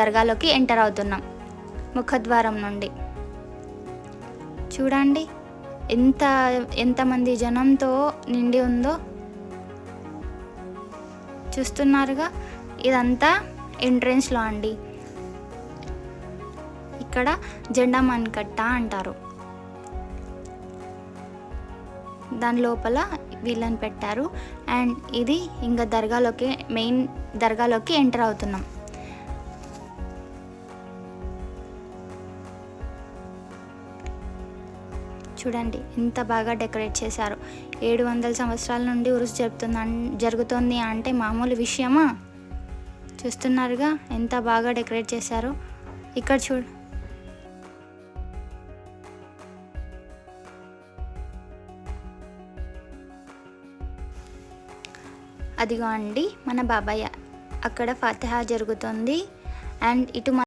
దర్గాలోకి enter అవుతున్నాం ముఖద్వారం నుండి. చూడండి ఎంతమంది జనంతో నిండి ఉందో చూస్తున్నారుగా. ఇదంతా ఎంట్రెన్స్లో అండి. ఇక్కడ జెండా మన్కట్ట అంటారు. దాని లోపల వీళ్ళని పెట్టారు. అండ్ ఇది ఇంకా మెయిన్ దర్గాలోకి ఎంటర్ అవుతున్నాం. చూడండి ఎంత బాగా డెకరేట్ చేశారు. 700 సంవత్సరాల నుండి ఉరుసు జరుగుతుంది అంటే మామూలు విషయమా? చూస్తున్నారుగా ఎంత బాగా డెకరేట్ చేశారో. ఇక్కడ అదిగో అండి మన బాబాయ్, అక్కడ ఫాతిహా జరుగుతుంది. అండ్ ఇటు